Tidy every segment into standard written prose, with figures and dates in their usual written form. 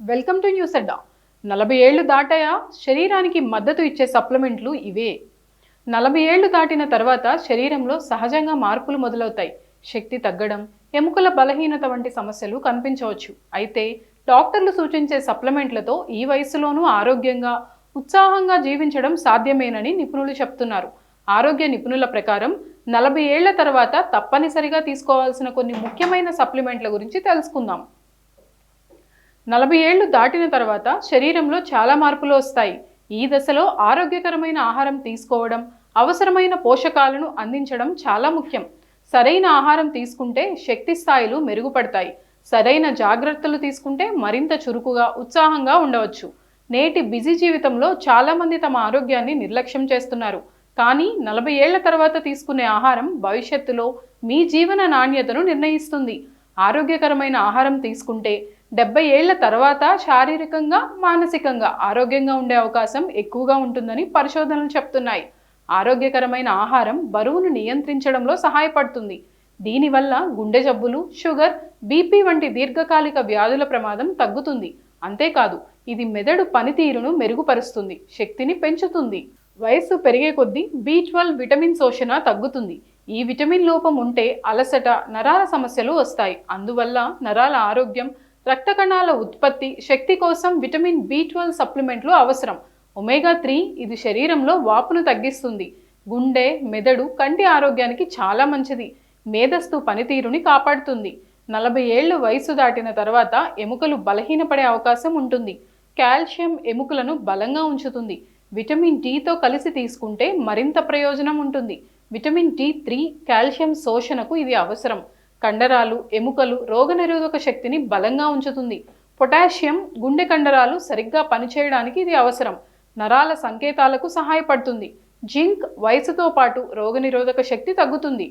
Welcome to news అడ్డా. 40 ఏళ్లు దాటాయా శరీరానికి మద్దతు ఇచ్చే సప్లిమెంట్లు ఇవే. 40 ఏళ్లు దాటిన తర్వాత శరీరంలో సహజంగా మార్పులు మొదలవుతాయి. శక్తి తగ్గడం, ఎముకల బలహీనత వంటి సమస్యలు కనిపించవచ్చు. అయితే డాక్టర్లు సూచించే సప్లిమెంట్లతో ఈ వయసులోనూ ఆరోగ్యంగా, ఉత్సాహంగా జీవించడం సాధ్యమేనని నిపుణులు చెప్తున్నారు. ఆరోగ్య నిపుణుల ప్రకారం 40 ఏళ్ల తర్వాత తప్పనిసరిగా తీసుకోవాల్సిన కొన్ని ముఖ్యమైన సప్లిమెంట్ల గురించి తెలుసుకుందాం. 40 ఏళ్లు దాటిన తర్వాత శరీరంలో చాలా మార్పులు వస్తాయి. ఈ దశలో ఆరోగ్యకరమైన ఆహారం తీసుకోవడం, అవసరమైన పోషకాలను అందించడం చాలా ముఖ్యం. సరైన ఆహారం తీసుకుంటే శక్తి స్థాయిలు మెరుగుపడతాయి. సరైన జాగ్రత్తలు తీసుకుంటే మరింత చురుకుగా, ఉత్సాహంగా ఉండవచ్చు. నేటి బిజీ జీవితంలో చాలామంది తమ ఆరోగ్యాన్ని నిర్లక్ష్యం చేస్తున్నారు. కానీ 40 ఏళ్ల తర్వాత తీసుకునే ఆహారం భవిష్యత్తులో మీ జీవన నాణ్యతను నిర్ణయిస్తుంది. ఆరోగ్యకరమైన ఆహారం తీసుకుంటే 70 ఏళ్ల తర్వాత శారీరకంగా, మానసికంగా ఆరోగ్యంగా ఉండే అవకాశం ఎక్కువగా ఉంటుందని పరిశోధనలు చెప్తున్నాయి. ఆరోగ్యకరమైన ఆహారం బరువును నియంత్రించడంలో సహాయపడుతుంది. దీనివల్ల గుండె జబ్బులు, షుగర్, బీపీ వంటి దీర్ఘకాలిక వ్యాధుల ప్రమాదం తగ్గుతుంది. అంతేకాదు, ఇది మెదడు పనితీరును మెరుగుపరుస్తుంది, శక్తిని పెంచుతుంది. వయస్సు పెరిగే కొద్దీ B12 విటమిన్ శోషణ తగ్గుతుంది. ఈ విటమిన్ లోపం ఉంటే అలసట, నరాల సమస్యలు వస్తాయి. అందువల్ల నరాల ఆరోగ్యం, రక్త కణాల ఉత్పత్తి, శక్తి కోసం విటమిన్ B12 సప్లిమెంట్లు అవసరం. ఒమేగా 3 ఇది శరీరంలో వాపును తగ్గిస్తుంది. గుండె, మెదడు, కంటి ఆరోగ్యానికి చాలా మంచిది. మేధస్సు పనితీరుని కాపాడుతుంది. 40 ఏళ్లు వయసు దాటిన తర్వాత ఎముకలు బలహీనపడే అవకాశం ఉంటుంది. కాల్షియం ఎముకలను బలంగా ఉంచుతుంది. విటమిన్ Dతో కలిసి తీసుకుంటే మరింత ప్రయోజనం ఉంటుంది. విటమిన్ D3 కాల్షియం శోషణకు ఇది అవసరం. కండరాలు, ఎముకలు, రోగనిరోధక శక్తిని బలంగా ఉంచుతుంది. పొటాషియం గుండె కండరాలు సరిగ్గా పనిచేయడానికి ఇది అవసరం. నరాల సంకేతాలకు సహాయపడుతుంది. జింక్ వయసుతో పాటు రోగనిరోధక శక్తి తగ్గుతుంది.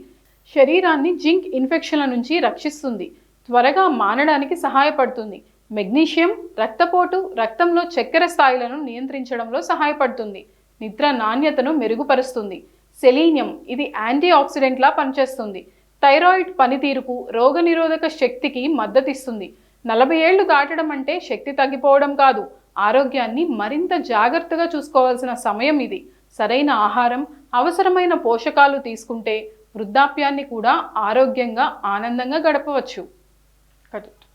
శరీరాన్ని జింక్ ఇన్ఫెక్షన్ల నుంచి రక్షిస్తుంది. త్వరగా మానడానికి సహాయపడుతుంది. మెగ్నీషియం రక్తపోటు, రక్తంలో చక్కెర స్థాయిలను నియంత్రించడంలో సహాయపడుతుంది. నిద్ర నాణ్యతను మెరుగుపరుస్తుంది. సెలీనియం ఇది యాంటీ ఆక్సిడెంట్లా పనిచేస్తుంది. థైరాయిడ్ పనితీరుకు, రోగనిరోధక శక్తికి మద్దతిస్తుంది. 40 ఏళ్లు దాటడం అంటే శక్తి తగ్గిపోవడం కాదు, ఆరోగ్యాన్ని మరింత జాగ్రత్తగా చూసుకోవాల్సిన సమయం ఇది. సరైన ఆహారం, అవసరమైన పోషకాలు తీసుకుంటే వృద్ధాప్యాన్ని కూడా ఆరోగ్యంగా, ఆనందంగా గడపవచ్చు.